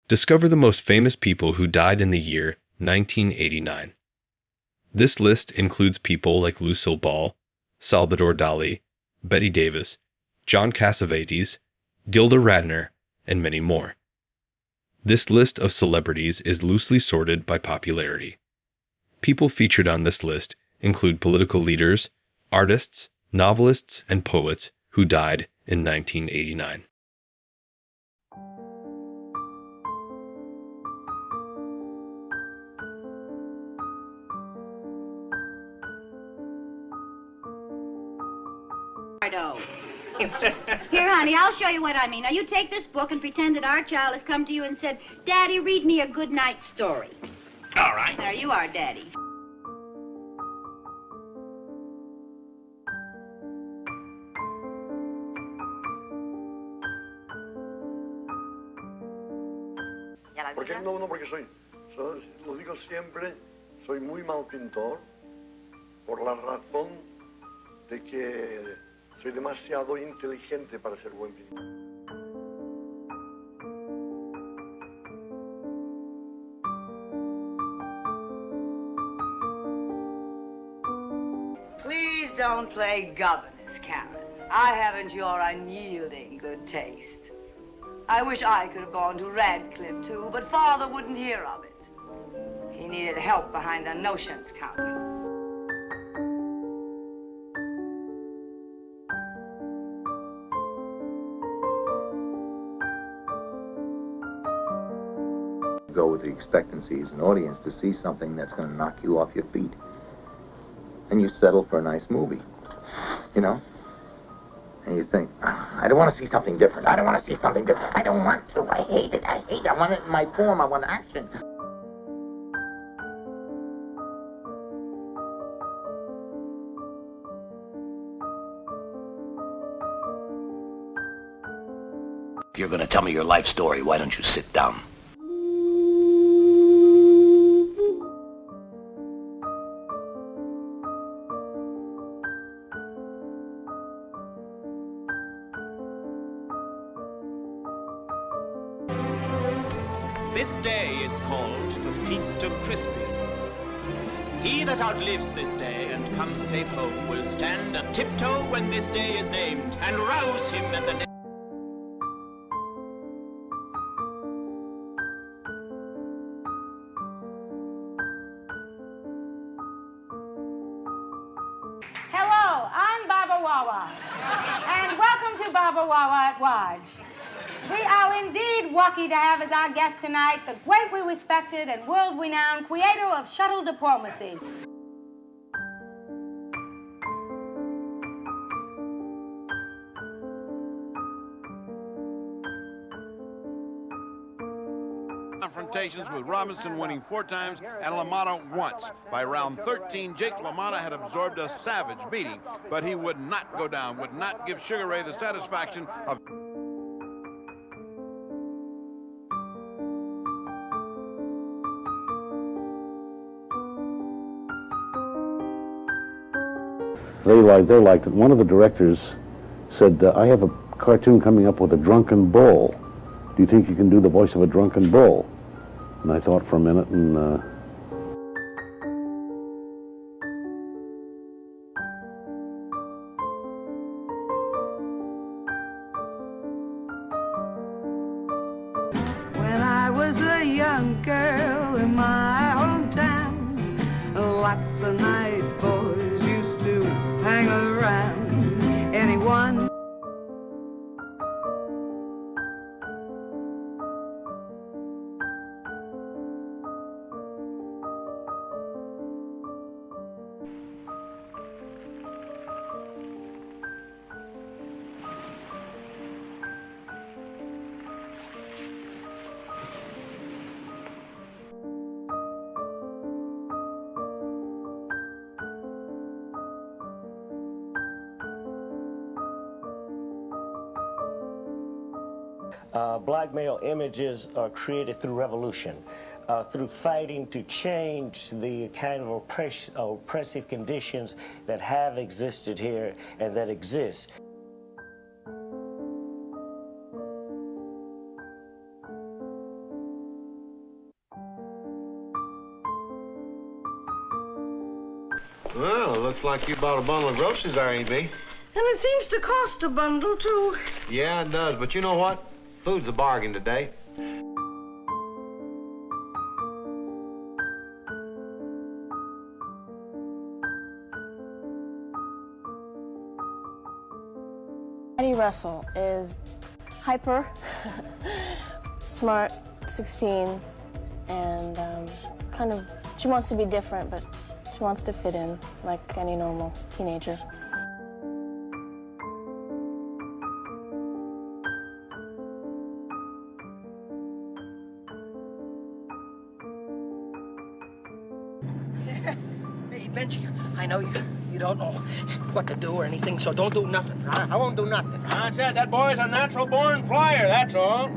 Discover the most famous people who died in the year 1989. This list includes people like Lucille Ball, Salvador Dali, Bette Davis, John Cassavetes, Gilda Radner, and many more. This list of celebrities is loosely sorted by popularity. People featured on this list include political leaders, artists, novelists, and poets who died in 1989. Here, honey, I'll show you what I mean. Now, you take this book and pretend that our child has come to you and said, Daddy, read me a good night story. All right. There you are, Daddy. ¿Por qué no? No, porque lo digo siempre, soy muy mal pintor por la razón de que soy demasiado inteligente para ser buen pintor. Please don't play governess, Karen. I haven't your unyielding good taste. I wish I could have gone to Radcliffe, too, but Father wouldn't hear of it. He needed help behind the notions counter. Go with the expectancy as an audience to see something that's going to knock you off your feet. And you settle for a nice movie, you know? And you think, I don't want to see something different. I don't want to see something different. I don't want to. I hate it. I hate it. I want it in my form. I want action. If you're going to tell me your life story, why don't you sit down? This day is called the Feast of Crispy. He that outlives this day and comes safe home will stand a tiptoe when this day is named and rouse him at the next. Hello, I'm Baba Wawa, and welcome to Baba Wawa at Lodge. We are indeed lucky to have as our guest tonight the greatly respected and world-renowned creator of shuttle diplomacy. Confrontations with Robinson winning 4 times and LaMotta once. By round 13, Jake LaMotta had absorbed a savage beating, but he would not go down, would not give Sugar Ray the satisfaction of... They liked it. One of the directors said, I have a cartoon coming up with a drunken bull. Do you think you can do the voice of a drunken bull? And I thought for a minute, and When I was a young girl in my hometown, lots of nice boys used to hang around. Anyone Black male images are created through revolution, through fighting to change the kind of oppressive conditions that have existed here and that exist. Well, it looks like you bought a bundle of groceries there, A.B. And it seems to cost a bundle, too. Yeah, it does. But you know what? Food's a bargain today. Eddie Russell is hyper, smart, 16, and kind of, she wants to be different, but she wants to fit in like any normal teenager. Hey, Benji, I know you don't know what to do or anything, so don't do nothing. I won't do nothing. That's it. That boy's a natural-born flyer, that's all.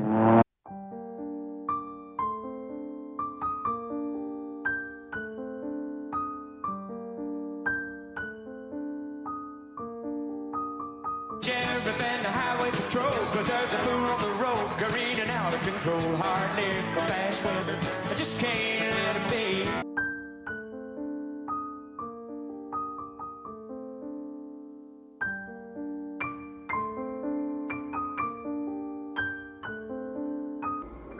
Sheriff and the highway patrol, 'cause there's a fool on the road, careening out of control, hard liquor, fast weather, I just can't let him be.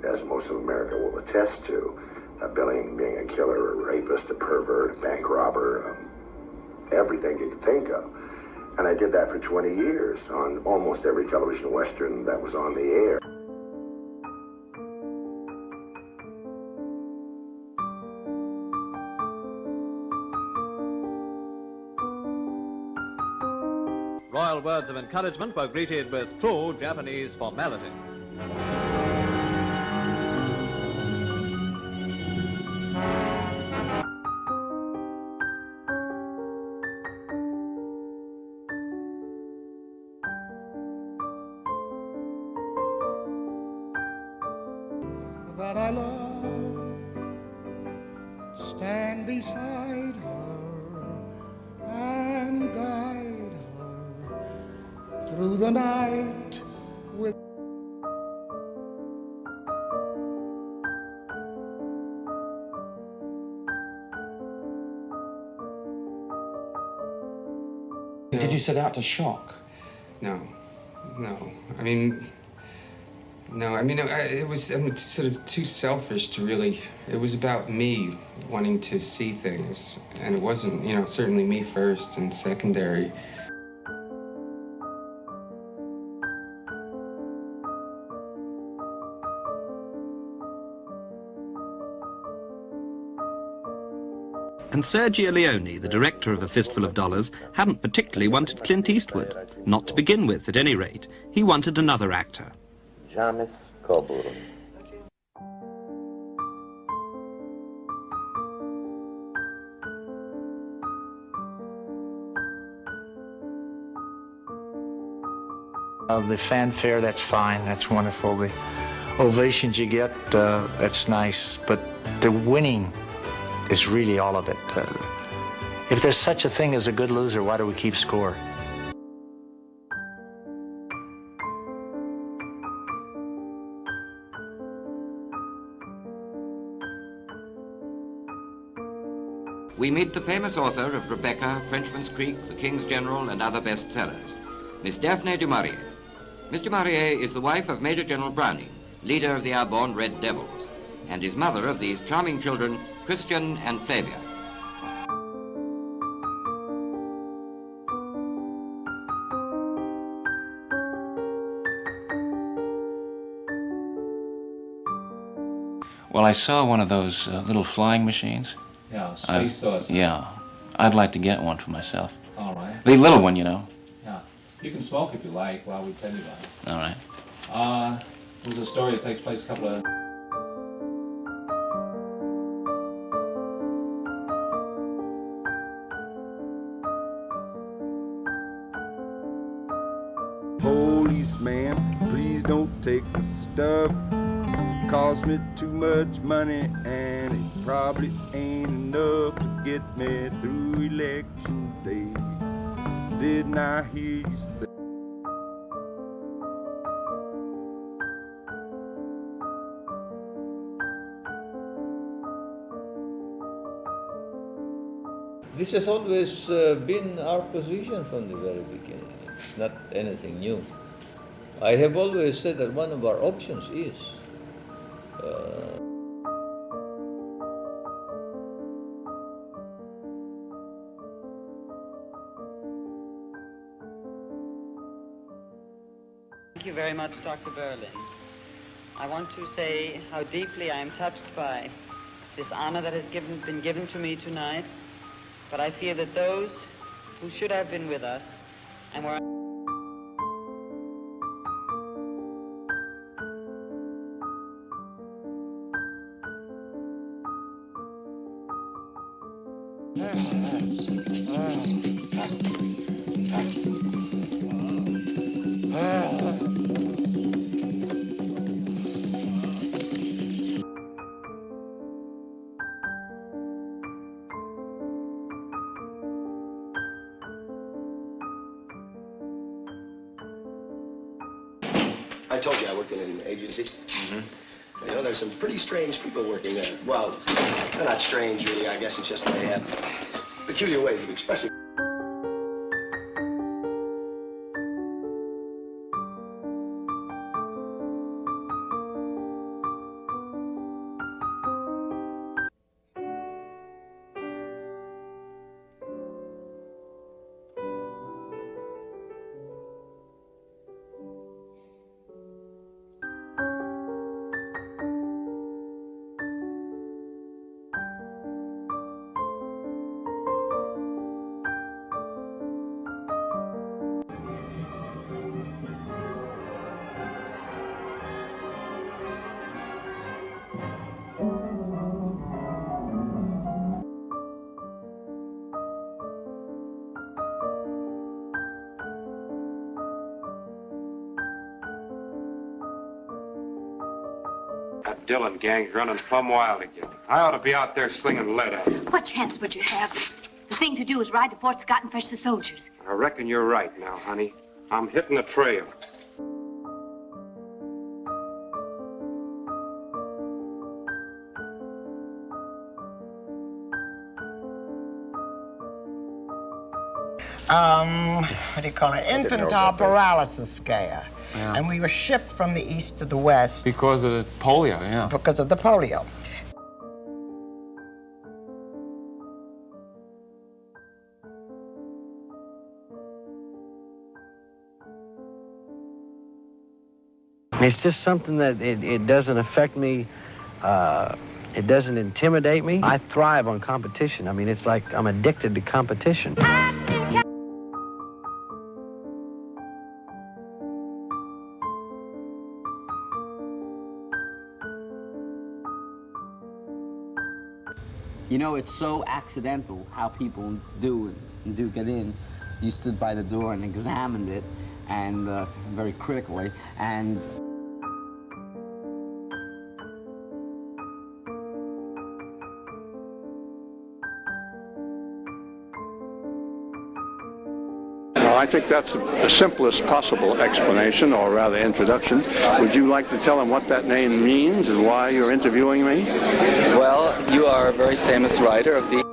As most of America will attest to, Billy being a killer, a rapist, a pervert, a bank robber, everything you could think of. And I did that for 20 years on almost every television western that was on the air. Royal words of encouragement were greeted with true Japanese formality. That I love, stand beside her and guide her through the night with Did you set out to shock? No. I mean, it was sort of too selfish to really. It was about me wanting to see things, and it wasn't, certainly me first and secondary. And Sergio Leone, the director of A Fistful of Dollars, hadn't particularly wanted Clint Eastwood. Not to begin with, at any rate. He wanted another actor. Jamis Coburn. The fanfare, that's fine, that's wonderful. The ovations you get, that's nice. But the winning is really all of it. If there's such a thing as a good loser, why do we keep score? We meet the famous author of Rebecca, Frenchman's Creek, The King's General, and other bestsellers, Miss Daphne du Maurier. Miss du Maurier is the wife of Major General Browning, leader of the airborne Red Devils, and is mother of these charming children, Christian and Flavia. Well, I saw one of those little flying machines. Yeah, space saucer. Yeah. I'd like to get one for myself. All right. The little one, Yeah. You can smoke if you like while we tell you about it. All right. This is a story that takes place a couple of... Policeman, please don't take the stuff. Cost me too much money and it probably ain't enough to get me through election day. Didn't I hear you say? This has always been our position from the very beginning. It's not anything new. I have always said that one of our options is Thank you very much, Dr. Berlin. I want to say how deeply I am touched by this honor that has been given to me tonight, but I feel that those who should have been with us and were I told you I worked in an agency. Mm-hmm. You know, there's some pretty strange people working there. Well, they're not strange, really. I guess it's just they have peculiar ways of expressing. That Dillon gang's running plumb wild again. I ought to be out there slinging lead at them. What chance would you have? The thing to do is ride to Fort Scott and fetch the soldiers. I reckon you're right now, honey. I'm hitting the trail. What do you call it? Infantile paralysis scare. Yeah. And we were shipped from the east to the west. Because of the polio, yeah. Because of the polio. It's just something that it doesn't affect me. It doesn't intimidate me. I thrive on competition. I mean, it's like I'm addicted to competition. You know, it's so accidental how people do get in. You stood by the door and examined it, and very critically, and I think that's the simplest possible explanation, or rather introduction. Would you like to tell him what that name means and why you're interviewing me? Well, you are a very famous writer of the